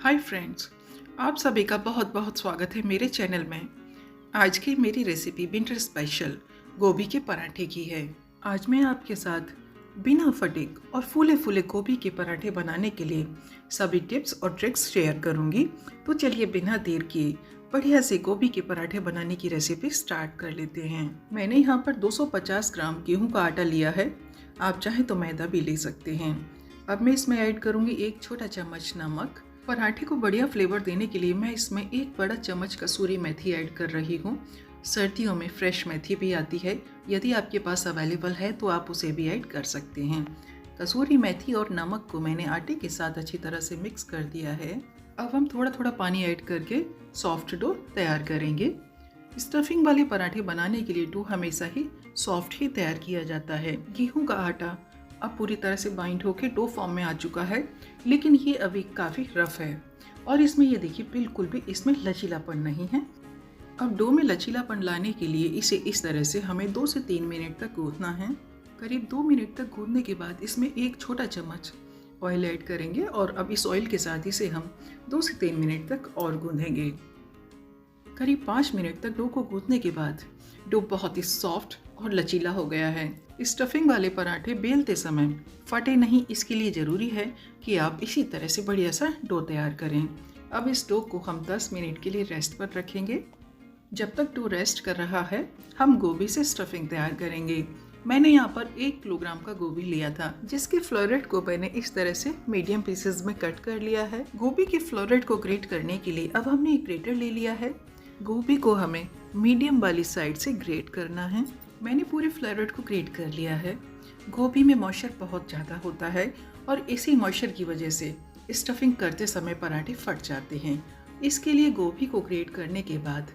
Hi friends, आप सभी का बहुत बहुत स्वागत है मेरे चैनल में। आज की मेरी रेसिपी विंटर स्पेशल गोभी के पराठे की है। आज मैं आपके साथ बिना फटे और फूले फूले गोभी के पराठे बनाने के लिए सभी टिप्स और ट्रिक्स शेयर करूंगी। तो चलिए बिना देर किए बढ़िया से गोभी के पराठे बनाने की रेसिपी स्टार्ट कर लेते हैं। मैंने यहाँ पर 250 ग्राम गेहूं का आटा लिया है। आप चाहें तो मैदा भी ले सकते हैं। अब मैं इसमें ऐड करूंगी 1 छोटा चम्मच नमक। पराठे को बढ़िया फ्लेवर देने के लिए मैं इसमें 1 बड़ा चम्मच कसूरी मेथी ऐड कर रही हूँ। सर्दियों में फ्रेश मेथी भी आती है, यदि आपके पास अवेलेबल है तो आप उसे भी ऐड कर सकते हैं। कसूरी मेथी और नमक को मैंने आटे के साथ अच्छी तरह से मिक्स कर दिया है। अब हम थोड़ा थोड़ा पानी ऐड करके सॉफ्ट डो तैयार करेंगे। स्टफिंग वाले पराठे बनाने के लिए डो हमेशा ही सॉफ्ट ही तैयार किया जाता है। गेहूं का आटा अब पूरी तरह से बाइंड होकर डो फॉर्म में आ चुका है, लेकिन ये अभी काफ़ी रफ है और इसमें ये देखिए बिल्कुल भी इसमें लचीलापन नहीं है। अब डो में लचीलापन लाने के लिए इसे इस तरह से हमें 2 से 3 मिनट तक गूंथना है। करीब 2 मिनट तक गूंथने के बाद इसमें 1 छोटा चम्मच ऑयल ऐड करेंगे और अब इस ऑयल के साथ इसे हम 2 से 3 मिनट तक और गूंथेंगे। करीब 5 मिनट तक डो को गूंथने के बाद डो बहुत ही सॉफ्ट और लचीला हो गया है। स्टफिंग वाले पराठे बेलते समय फटे नहीं, इसके लिए ज़रूरी है कि आप इसी तरह से बढ़िया सा डो तैयार करें। अब इस डो को हम 10 मिनट के लिए रेस्ट पर रखेंगे। जब तक डो रेस्ट कर रहा है हम गोभी से स्टफिंग तैयार करेंगे। मैंने यहाँ पर 1 किलोग्राम का गोभी लिया था, जिसके फ्लोरेट को मैंने इस तरह से मीडियम पीसेस में कट कर लिया है। गोभी के फ्लोरेट को ग्रेट करने के लिए अब हमने एक ग्रेटर ले लिया है। गोभी को हमें मीडियम वाली साइड से ग्रेट करना है। मैंने पूरे फ्लोरेट को ग्रेट कर लिया है। गोभी में मॉइस्चर बहुत ज़्यादा होता है और इसी मॉइस्चर की वजह से स्टफिंग करते समय पराठे फट जाते हैं। इसके लिए गोभी को ग्रेट करने के बाद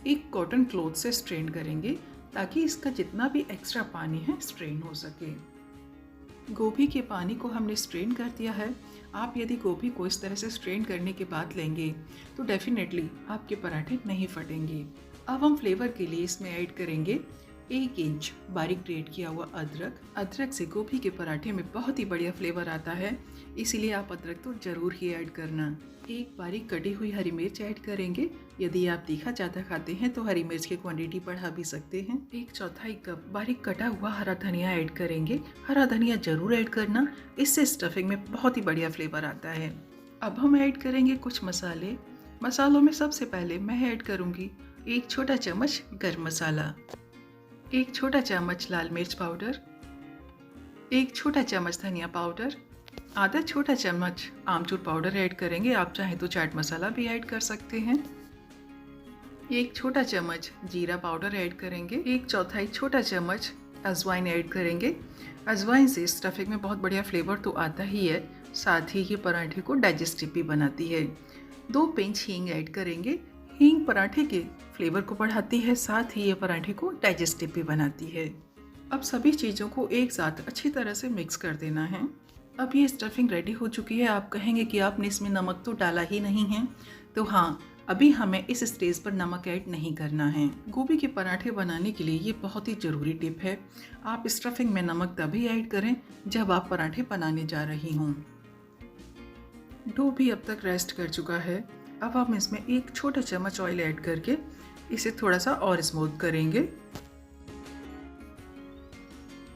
एक कॉटन क्लॉथ से स्ट्रेन करेंगे ताकि इसका जितना भी एक्स्ट्रा पानी है स्ट्रेन हो सके। गोभी के पानी को हमने स्ट्रेन कर दिया है। आप यदि गोभी को इस तरह से स्ट्रेन करने के बाद लेंगे तो डेफिनेटली आपके पराठे नहीं फटेंगे। अब हम फ्लेवर के लिए इसमें ऐड करेंगे 1 इंच बारीक ग्रेट किया हुआ अदरक। अदरक से गोभी के पराठे में बहुत ही बढ़िया फ्लेवर आता है, इसीलिए आप अदरक तो ज़रूर ही ऐड करना। 1 बारीक कटी हुई हरी मिर्च ऐड करेंगे। यदि आप तीखा ज़्यादा खाते हैं तो हरी मिर्च की क्वांटिटी बढ़ा भी सकते हैं। 1/4 कप बारीक कटा हुआ हरा धनिया ऐड करेंगे। हरा धनिया ज़रूर ऐड करना, इससे स्टफिंग में बहुत ही बढ़िया फ्लेवर आता है। अब हम ऐड करेंगे कुछ मसाले। मसालों में सबसे पहले मैं ऐड करूँगी 1 छोटा चम्मच गरम मसाला, 1 छोटा चम्मच लाल मिर्च पाउडर, 1 छोटा चम्मच धनिया पाउडर, आधा छोटा चम्मच आमचूर पाउडर ऐड करेंगे। आप चाहें तो चाट मसाला भी ऐड कर सकते हैं। 1 छोटा चम्मच जीरा पाउडर ऐड करेंगे। 1/4 छोटा चम्मच अजवाइन ऐड करेंगे। अजवाइन से स्टफिंग में बहुत बढ़िया फ्लेवर तो आता ही है, साथ ही ये पराठे को डाइजेस्टिव भी बनाती है। 2 पिंच हींग ऐड करेंगे। हींग पराठे के फ्लेवर को बढ़ाती है, साथ ही ये पराठे को डाइजेस्टिव भी बनाती है। अब सभी चीज़ों को एक साथ अच्छी तरह से मिक्स कर देना है। अब ये स्टफिंग रेडी हो चुकी है। आप कहेंगे कि आपने इसमें नमक तो डाला ही नहीं है, तो हाँ, अभी हमें इस स्टेज पर नमक ऐड नहीं करना है। गोभी के पराठे बनाने के लिए ये बहुत ही ज़रूरी टिप है। आप स्टफिंग में नमक तभी ऐड करें जब आप पराठे बनाने जा रही हों। डो भी अब तक रेस्ट कर चुका है। अब हम इसमें 1 छोटा चम्मच ऑयल ऐड करके इसे थोड़ा सा और स्मूथ करेंगे।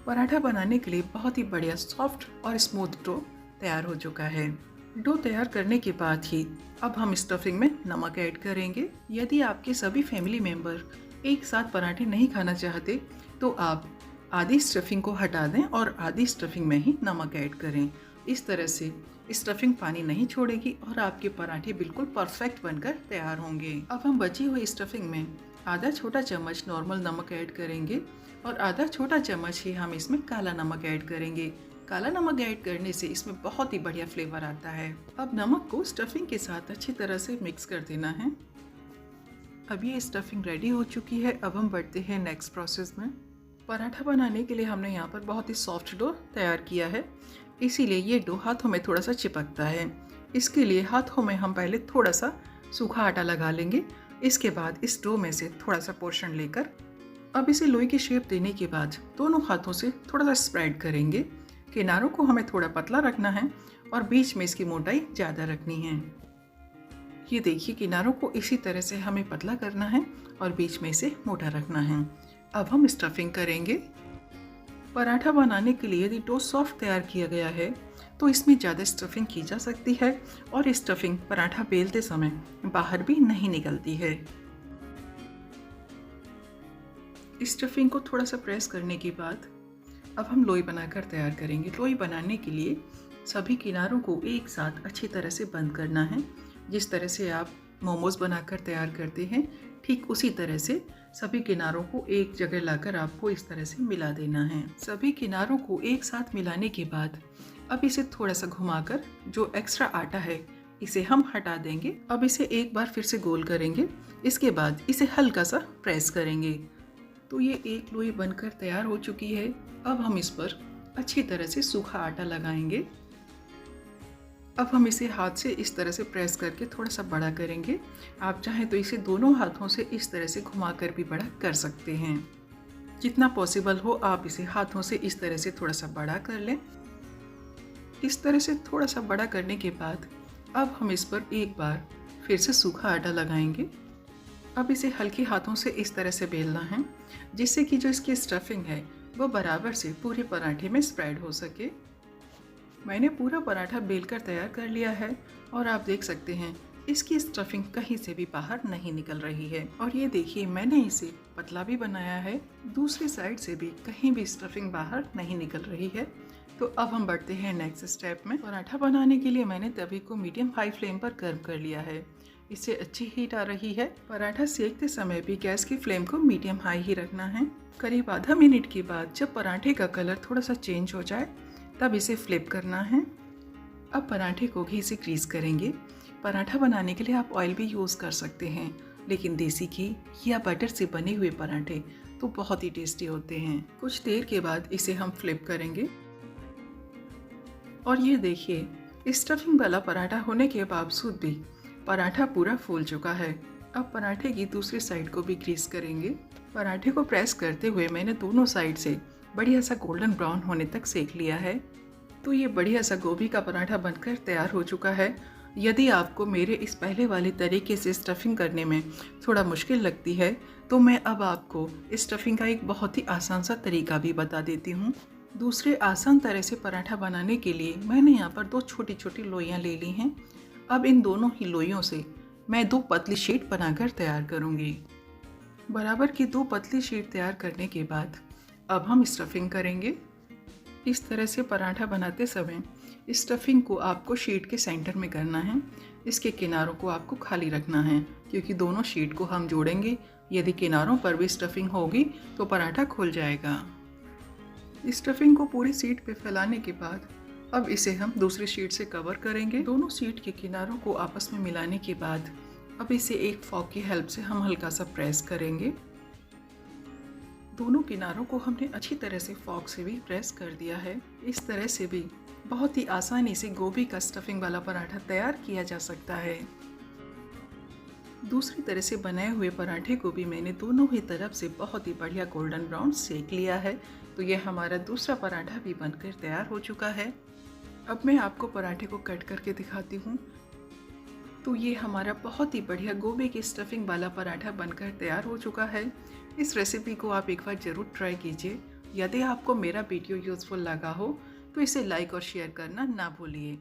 पराठा बनाने के लिए बहुत ही बढ़िया सॉफ्ट और स्मूथ डो तैयार हो चुका है। डो तैयार करने के बाद ही अब हम स्टफिंग में नमक ऐड करेंगे। यदि आपके सभी फैमिली मेंबर एक साथ पराठे नहीं खाना चाहते तो आप आधी स्टफिंग को हटा दें और आधी स्टफिंग में ही नमक ऐड करें। इस तरह से स्टफिंग पानी नहीं छोड़ेगी और आपके पराठे बिल्कुल परफेक्ट बनकर तैयार होंगे। अब हम बची हुई स्टफिंग में आधा छोटा चम्मच नॉर्मल नमक ऐड करेंगे और आधा छोटा चम्मच ही हम इसमें काला नमक ऐड करेंगे। काला नमक ऐड करने से इसमें बहुत ही बढ़िया फ्लेवर आता है। अब नमक को स्टफिंग के साथ अच्छी तरह से मिक्स कर देना है। अब ये स्टफिंग रेडी हो चुकी है। अब हम बढ़ते हैं नेक्स्ट प्रोसेस में। पराठा बनाने के लिए हमने यहाँ पर बहुत ही सॉफ्ट डो तैयार किया है, इसीलिए ये डो हाथों में थोड़ा सा चिपकता है। इसके लिए हाथों में हम पहले थोड़ा सा सूखा आटा लगा लेंगे। इसके बाद इस डो में से थोड़ा सा पोर्शन लेकर अब इसे लोई की शेप देने के बाद दोनों हाथों से थोड़ा सा स्प्रेड करेंगे। किनारों को हमें थोड़ा पतला रखना है और बीच में इसकी मोटाई ज़्यादा रखनी है। ये देखिए, किनारों को इसी तरह से हमें पतला करना है और बीच में इसे मोटा रखना है। अब हम स्टफिंग करेंगे। पराठा बनाने के लिए यदि डो सॉफ्ट तैयार किया गया है तो इसमें ज़्यादा स्टफिंग की जा सकती है और स्टफिंग पराठा बेलते समय बाहर भी नहीं निकलती है। स्टफिंग को थोड़ा सा प्रेस करने के बाद अब हम लोई बनाकर तैयार करेंगे। लोई बनाने के लिए सभी किनारों को एक साथ अच्छी तरह से बंद करना है। जिस तरह से आप मोमोज बनाकर तैयार करते हैं, ठीक उसी तरह से सभी किनारों को एक जगह लाकर आपको इस तरह से मिला देना है। सभी किनारों को एक साथ मिलाने के बाद अब इसे थोड़ा सा घुमाकर जो एक्स्ट्रा आटा है इसे हम हटा देंगे। अब इसे एक बार फिर से गोल करेंगे। इसके बाद इसे हल्का सा प्रेस करेंगे। तो ये एक लोई बनकर तैयार हो चुकी है। अब हम इस पर अच्छी तरह से सूखा आटा लगाएंगे। अब हम इसे हाथ से इस तरह से प्रेस करके थोड़ा सा बड़ा करेंगे। आप चाहें तो इसे दोनों हाथों से इस तरह से घुमाकर भी बड़ा कर सकते हैं। जितना पॉसिबल हो आप इसे हाथों से इस तरह से थोड़ा सा बड़ा कर लें। इस तरह से थोड़ा सा बड़ा करने के बाद अब हम इस पर एक बार फिर से सूखा आटा लगाएंगे। अब इसे हल्के हाथों से इस तरह से बेलना है जिससे कि जो इसकी स्टफिंग है वो बराबर से पूरे पराठे में स्प्रेड हो सके। मैंने पूरा पराठा बेलकर तैयार कर लिया है और आप देख सकते हैं इसकी स्टफिंग कहीं से भी बाहर नहीं निकल रही है। और ये देखिए, मैंने इसे पतला भी बनाया है, दूसरी साइड से भी कहीं भी स्टफिंग बाहर नहीं निकल रही है। तो अब हम बढ़ते हैं नेक्स्ट स्टेप में। पराठा बनाने के लिए मैंने तवे को मीडियम हाई फ्लेम पर गर्म कर लिया है। इससे अच्छी हीट आ रही है। पराठा सेकते समय भी गैस की फ्लेम को मीडियम हाई ही रखना है। करीब आधा मिनट के बाद जब पराठे का कलर थोड़ा सा चेंज हो जाए तब इसे फ्लिप करना है। अब पराठे को घी से ग्रीस करेंगे। पराठा बनाने के लिए आप ऑयल भी यूज़ कर सकते हैं, लेकिन देसी घी या बटर से बने हुए पराठे तो बहुत ही टेस्टी होते हैं। कुछ देर के बाद इसे हम फ्लिप करेंगे और ये देखिए, स्टफिंग वाला पराठा होने के बावजूद भी पराठा पूरा फूल चुका है। अब पराठे की दूसरी साइड को भी ग्रीस करेंगे। पराठे को प्रेस करते हुए मैंने दोनों साइड से बढ़िया सा गोल्डन ब्राउन होने तक सेक लिया है। तो ये बढ़िया सा गोभी का पराठा बनकर तैयार हो चुका है। यदि आपको मेरे इस पहले वाले तरीके से स्टफिंग करने में थोड़ा मुश्किल लगती है तो मैं अब आपको स्टफिंग का एक बहुत ही आसान सा तरीका भी बता देती हूँ। दूसरे आसान तरह से पराठा बनाने के लिए मैंने यहाँ पर दो छोटी छोटी लोइयाँ ले ली हैं। अब इन दोनों ही लोइयों से मैं दो पतली शीट बनाकर तैयार करूँगी। बराबर की दो पतली शीट तैयार करने के बाद अब हम स्टफिंग करेंगे। इस तरह से पराठा बनाते समय स्टफिंग को आपको शीट के सेंटर में करना है। इसके किनारों को आपको खाली रखना है क्योंकि दोनों शीट को हम जोड़ेंगे। यदि किनारों पर भी स्टफिंग होगी तो पराठा खुल जाएगा। स्टफिंग को पूरी शीट पे फैलाने के बाद अब इसे हम दूसरी शीट से कवर करेंगे। दोनों शीट के किनारों को आपस में मिलाने के बाद अब इसे एक फॉर्क की हेल्प से हम हल्का सा प्रेस करेंगे। दोनों किनारों को हमने अच्छी तरह से फॉर्क से भी प्रेस कर दिया है। इस तरह से भी बहुत ही आसानी से गोभी का स्टफिंग वाला पराठा तैयार किया जा सकता है। दूसरी तरह से बनाए हुए पराठे को भी मैंने दोनों ही तरफ से बहुत ही बढ़िया गोल्डन ब्राउन सेक लिया है। तो यह हमारा दूसरा पराठा भी बनकर तैयार हो चुका है। अब मैं आपको पराठे को कट करके दिखाती हूँ। तो ये हमारा बहुत ही बढ़िया गोभी की स्टफिंग वाला पराठा बनकर तैयार हो चुका है। इस रेसिपी को आप एक बार ज़रूर ट्राई कीजिए। यदि आपको मेरा वीडियो यूज़फुल लगा हो तो इसे लाइक और शेयर करना ना भूलिए।